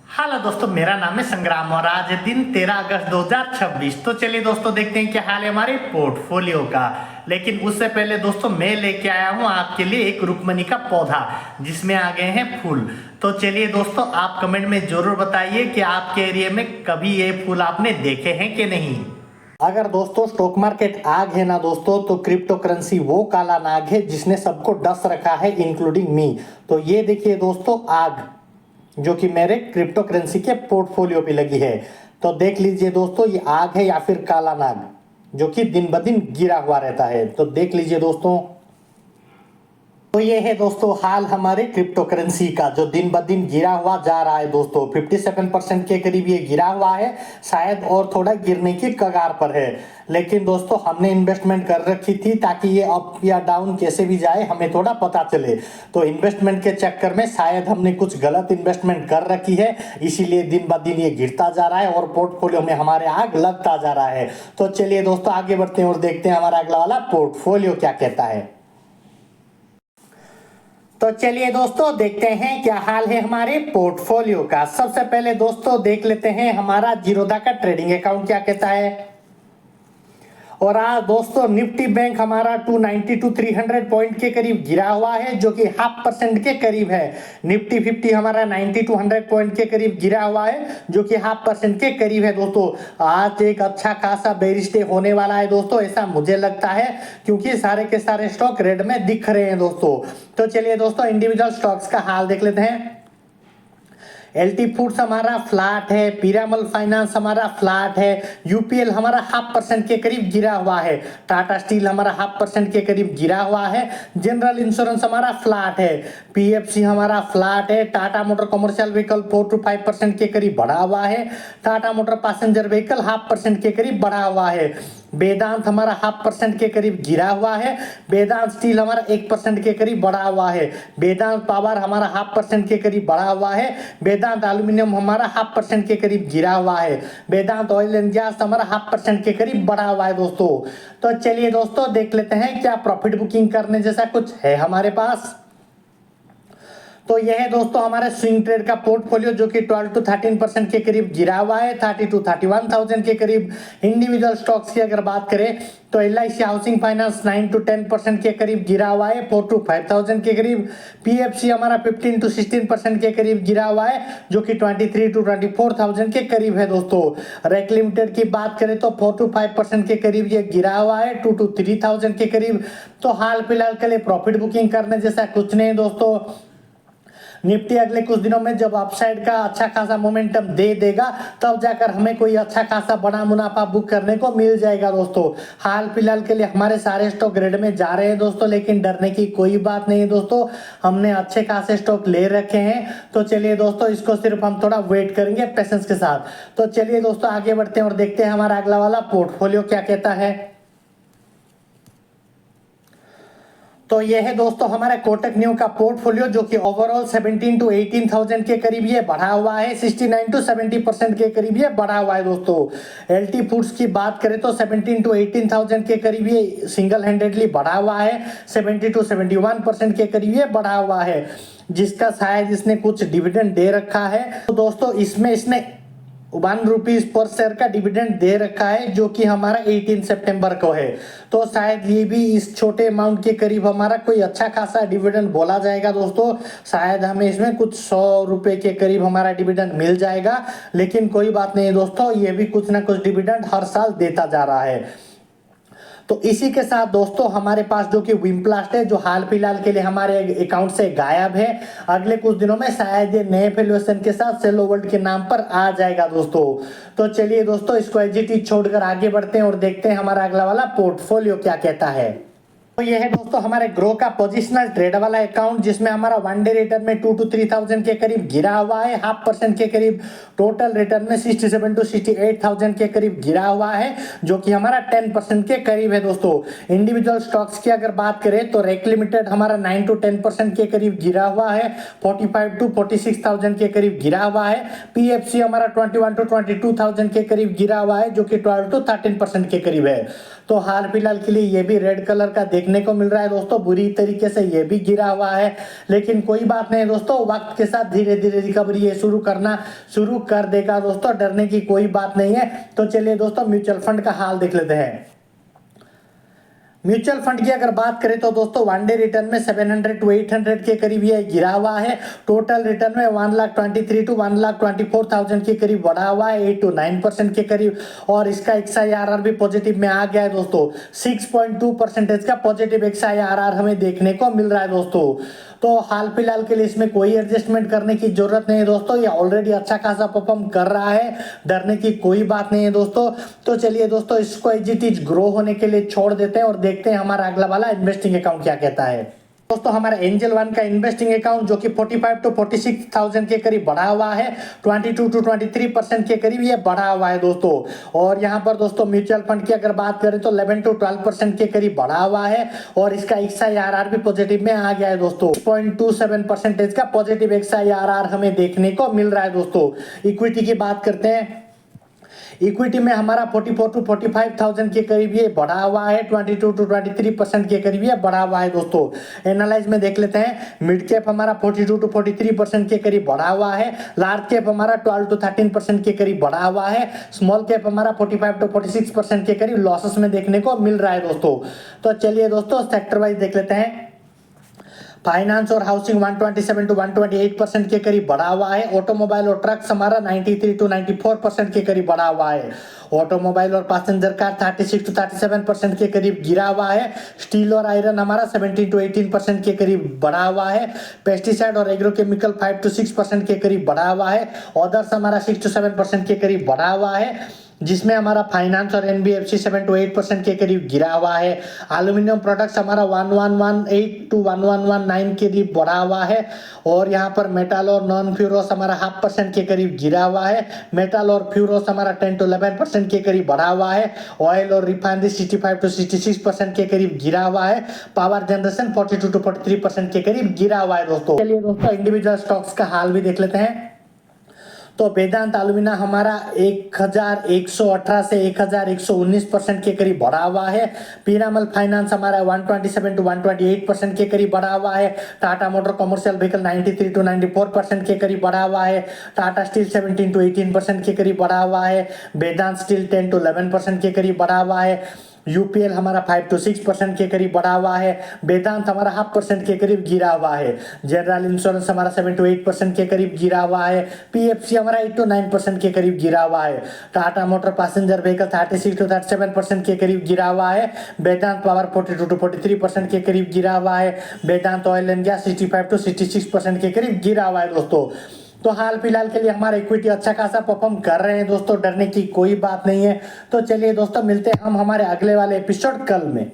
Hello दोस्तों, मेरा नाम है संग्राम और आज है दिन 13 अगस्त 2026। तो चलिए दोस्तों देखते हैं क्या हाल है हमारे पोर्टफोलियो का। लेकिन उससे पहले दोस्तों मैं लेके आया हूँ आपके लिए एक रुकमनी का पौधा जिसमें आ गए हैं फूल। तो चलिए दोस्तों, आप कमेंट में जरूर बताइए कि आपके एरिया में कभी ये फूल आपने देखे हैं कि नहीं। अगर दोस्तों स्टॉक मार्केट आग है ना दोस्तों, तो क्रिप्टो करेंसी वो काला नाग है जिसने सबको डस रखा है, इंक्लूडिंग मी। तो ये देखिए दोस्तों आग, जो कि मेरे क्रिप्टो करेंसी के पोर्टफोलियो पे लगी है। तो देख लीजिए दोस्तों, ये आग है या फिर काला नाग, जो कि दिन ब दिन गिरा हुआ रहता है। तो देख लीजिए दोस्तों, तो ये है दोस्तों हाल हमारे क्रिप्टो करेंसी का, जो दिन ब दिन गिरा हुआ जा रहा है दोस्तों। 57% के करीब ये गिरा हुआ है, शायद और थोड़ा गिरने की कगार पर है। लेकिन दोस्तों हमने इन्वेस्टमेंट कर रखी थी ताकि ये अप या डाउन कैसे भी जाए हमें थोड़ा पता चले। तो इन्वेस्टमेंट के चक्कर में शायद हमने कुछ गलत इन्वेस्टमेंट कर रखी है, इसीलिए दिन ब दिन ये गिरता जा रहा है और पोर्टफोलियो में हमारे आग लगता जा रहा है। तो चलिए दोस्तों आगे बढ़ते हैं और देखते हैं हमारा अगला वाला पोर्टफोलियो क्या कहता है। तो चलिए दोस्तों देखते हैं क्या हाल है हमारे पोर्टफोलियो का। सबसे पहले दोस्तों देख लेते हैं हमारा जीरोधा का ट्रेडिंग अकाउंट क्या कहता है। और आज दोस्तों निफ्टी बैंक हमारा 290 टू 300 पॉइंट के करीब गिरा हुआ है, जो कि 0.5% के करीब है। निफ्टी 50 हमारा 90 टू 100 पॉइंट के करीब गिरा हुआ है, जो कि 0.5% के करीब है दोस्तों। आज एक अच्छा खासा बेरिश डे होने वाला है दोस्तों, ऐसा मुझे लगता है, क्योंकि सारे के सारे स्टॉक रेड में दिख रहे हैं दोस्तों। तो चलिए दोस्तों इंडिविजुअल स्टॉक्स का हाल देख लेते हैं। एलटी फूड्स हमारा फ्लैट है, पीरामल फाइनेंस हमारा फ्लैट है, यूपीएल हमारा 0.5% के करीब गिरा हुआ है, टाटा स्टील हमारा 0.5% के करीब गिरा हुआ है, जनरल इंश्योरेंस हमारा फ्लैट है, पीएफसी हमारा फ्लैट है, Tata motor commercial vehicle 4 to 5% के करीब बढ़ा हुआ है, टाटा मोटर पैसेंजर व्हीकल 0.5% के करीब बढ़ा हुआ है, वेदांत हमारा 0.5% के करीब गिरा हुआ है, वेदांत स्टील हमारा 1% के करीब बढ़ा हुआ है, वेदांत पावर हमारा 0.5% के करीब बढ़ा हुआ है, वेदांत एल्यूमिनियम हमारा 0.5% के करीब गिरा हुआ है, वेदांत ऑयल एंड गैस हमारा 0.5% के करीब बढ़ा हुआ है दोस्तों। तो चलिए दोस्तों देख लेते हैं क्या प्रॉफिट बुकिंग करने जैसा कुछ है हमारे पास। तो यह है दोस्तों हमारे स्विंग ट्रेड का पोर्टफोलियो, जो कि 12 टू 13% के करीब गिरा हुआ है, 30 टू 31,000 के करीब। इंडिविजुअल स्टॉक्स की अगर बात करें तो एलआईसी हाउसिंग फाइनेंस 9 टू 10% के करीब गिरा हुआ है, 4 टू 5,000 के करीब। पीएफसी हमारा 15 टू 16% के करीब गिरा हुआ है, जो कि 23 टू 24,000 के करीब है दोस्तों। रेक लिमिटेड की बात करें तो 4 टू 5% के करीब ये गिरा हुआ है, 2 टू 3,000 के करीब। तो हाल फिलहाल के लिए प्रॉफिट बुकिंग करने जैसा कुछ नहीं दोस्तों। निफ्टी अगले कुछ दिनों में जब अपसाइड का अच्छा खासा मोमेंटम दे देगा, तब जाकर हमें कोई अच्छा खासा बड़ा मुनाफा बुक करने को मिल जाएगा दोस्तों। हाल फिलहाल के लिए हमारे सारे स्टॉक ग्रेड में जा रहे हैं दोस्तों, लेकिन डरने की कोई बात नहीं है दोस्तों, हमने अच्छे खासे स्टॉक ले रखे हैं। तो चलिए दोस्तों इसको सिर्फ हम थोड़ा वेट करेंगे पेशेंस के साथ। तो चलिए दोस्तों आगे बढ़ते हैं और देखते हैं हमारा अगला वाला पोर्टफोलियो क्या कहता है। तो ये है दोस्तों हमारा कोटक न्यू का पोर्टफोलियो, जो कि ओवरऑल 17 टू 18,000 के करीब ये बढ़ा हुआ है, 69 टू 70% के करीब ये बढ़ा हुआ है दोस्तों। एलटी फूड्स की बात करें तो 17 टू 18,000 के करीब ये सिंगल हैंडेडली बढ़ा हुआ है, 70 टू 71% के करीब ये बढ़ा हुआ है, जिसका शायद इसने कुछ डिविडेंड दे रखा है। तो दोस्तों इसमें इसने ₹1 पर शेयर का डिविडेंड दे रखा है, जो कि हमारा 18 सितंबर को है। तो शायद ये भी इस छोटे अमाउंट के करीब हमारा कोई अच्छा खासा डिविडेंड बोला जाएगा दोस्तों। शायद हमें इसमें कुछ ₹100 के करीब हमारा डिविडेंड मिल जाएगा, लेकिन कोई बात नहीं दोस्तों, ये भी कुछ ना कुछ डिविडेंड हर साल देता जा रहा है। तो इसी के साथ दोस्तों हमारे पास जो कि विम्प्लास्ट है, जो हाल फिलहाल के लिए हमारे अकाउंट से गायब है, अगले कुछ दिनों में शायद ये नए वैल्यूएशन के साथ सेलो वर्ल्ड के नाम पर आ जाएगा दोस्तों। तो चलिए दोस्तों इसको एजिटी छोड़कर आगे बढ़ते हैं और देखते हैं हमारा अगला वाला पोर्टफोलियो क्या कहता है। तो ये है दोस्तों हमारे ग्रो का पोजिशनल ट्रेड वाला अकाउंट, जिसमें हमारा 1 डे रिटर्न में 2 टू 3,000 के करीब गिरा हुआ है, 0.5% के करीब। टोटल रिटर्न में 67 टू 68,000 के करीब गिरा हुआ है, जो कि हमारा 10% के करीब है दोस्तों। इंडिविजुअल स्टॉक्स की अगर बात करें तो रेक लिमिटेड हमारा 9 टू 10% के करीब गिरा हुआ है, 45 टू 46,000 के करीब गिरा हुआ है। पीएफसी हमारा 21 टू 22,000 के करीब गिरा हुआ है, जो कि 12 टू 13% के करीब है। तो हाल फिलहाल के लिए ये भी रेड कलर का देखने देखने को मिल रहा है दोस्तों, बुरी तरीके से ये भी गिरा हुआ है, लेकिन कोई बात नहीं दोस्तों, वक्त के साथ धीरे धीरे रिकवरी ये शुरू कर देगा दोस्तों, डरने की कोई बात नहीं है। तो चलिए दोस्तों म्यूचुअल फंड का हाल देख लेते हैं। म्यूचुअल फंड की अगर बात करें तो दोस्तों वन डे रिटर्न में 700 to 800 के करीब ये गिरा हुआ है। टोटल रिटर्न में 1,23,000 to 1,24,000 के करीब बढ़ा हुआ है, 8 to 9% के करीब। और इसका XIRR भी पॉजिटिव में आ गया है दोस्तों, 6.2% का पॉजिटिव XIRR हमें देखने को मिल रहा है दोस्तों। तो हाल फिलहाल के लिए इसमें कोई एडजस्टमेंट करने की जरूरत नहीं है दोस्तों, ये ऑलरेडी अच्छा खासा परफॉर्म कर रहा है, डरने की कोई बात नहीं है दोस्तों। तो चलिए दोस्तों इसको एज इट इज ग्रो होने के लिए छोड़ देते हैं और देखते हैं हमारा अगला वाला इन्वेस्टिंग अकाउंट क्या कहता है। दोस्तों हमारा एंजल वन का इन्वेस्टिंग अकाउंट जो कि 45 to 46,000 के करीब बढ़ा हुआ है, 22 to 23% के करीब ये बढ़ा हुआ है दोस्तों। और यहाँ पर दोस्तों म्यूचुअल फंड की अगर बात करें तो 11 to 12% के करीब बढ़ा हुआ है और इसका XIRR भी पॉजिटिव में आ गया है दोस्तों, 6.27% का पॉजिटिव XIRR हमें देखने को मिल रहा है दोस्तों। इक्विटी की बात करते हैं, इक्विटी में हमारा 44 to 45,000 के करीब ये बढ़ा हुआ है, 22 to 23% के करीब ये बढ़ा हुआ है दोस्तों। एनालाइज में देख लेते हैं, मिड कैप हमारा 42 to 43% के करीब बढ़ा हुआ है, लार्ज कैप हमारा 12 to 13% के करीब बढ़ा हुआ है, स्मॉल कैप हमारा 45 to 46% के करीब लॉसेस में देखने को मिल रहा है दोस्तों। तो चलिए दोस्तों सेक्टर वाइज देख लेते हैं। फाइनेंस और हाउसिंग 127 to 128% के करीब बढ़ा हुआ है। ऑटोमोबाइल और ट्रक्स हमारा 93 to 94% के करीब बढ़ा हुआ है। ऑटोमोबाइल और पैसेंजर कार 36 to 37% के करीब गिरा हुआ है। स्टील और आयरन हमारा 17 to 18% के करीब बढ़ा हुआ है। पेस्टिसाइड और एग्रोकेमिकल 5 to 6% के करीब बढ़ा हुआ है। अदर्स हमारा 6 to 7% के करीब बढ़ा हुआ है, जिसमें हमारा फाइनेंस और NBFC 7 to 8% के करीब गिरा हुआ है। एल्यूमिनियम प्रोडक्ट्स हमारा 1118 to 1119 के करीब बढ़ा हुआ है। और यहाँ पर मेटल और नॉन फ्यूरोस हमारा 0.5% के करीब गिरा हुआ है। मेटल और फ्यूरोस हमारा 10 to 11% के करीब बढ़ा हुआ है। ऑयल और रिफाइनरी 65 to 66% के करीब गिरा हुआ है। पावर जनरेशन 42 to 43% के करीब गिरा हुआ है दोस्तों। चलिए दोस्तों इंडिविजुअल स्टॉक्स का हाल भी देख लेते हैं। तो वेदांत एल्यूमिना हमारा 1118 से 1119% के करीब बढ़ा हुआ है। पीरामल फाइनेंस हमारा 127 to 128% के करीब बढ़ा हुआ है। Tata motor commercial vehicle 93 to 94% के करीब बढ़ा हुआ है। टाटा स्टील 17 to 18% के करीब बढ़ा हुआ है। वेदांत स्टील 10 to 11% के करीब बढ़ा हुआ है। UPL हमारा 5 to 6% के करीब बढ़ा हुआ है। वेदांत हमारा 0.5% के करीब गिरा हुआ है। जनरल इंश्योरेंस हमारा 7 to 8% के करीब गिरा हुआ है। PFC हमारा 8 to 9% के करीब गिरा हुआ है। Tata motor passenger vehicle 36 to 37% के करीब गिरा हुआ है। वेदांत पावर 42 to 43% के करीब गिरा हुआ है। वेदांत ऑयल एंड गैस 65 to 66% के करीब गिरा हुआ है दोस्तों। तो हाल फिलहाल के लिए हमारा इक्विटी अच्छा खासा परफॉर्म कर रहे हैं दोस्तों, डरने की कोई बात नहीं है। तो चलिए दोस्तों मिलते हैं हम हमारे अगले वाले एपिसोड कल में।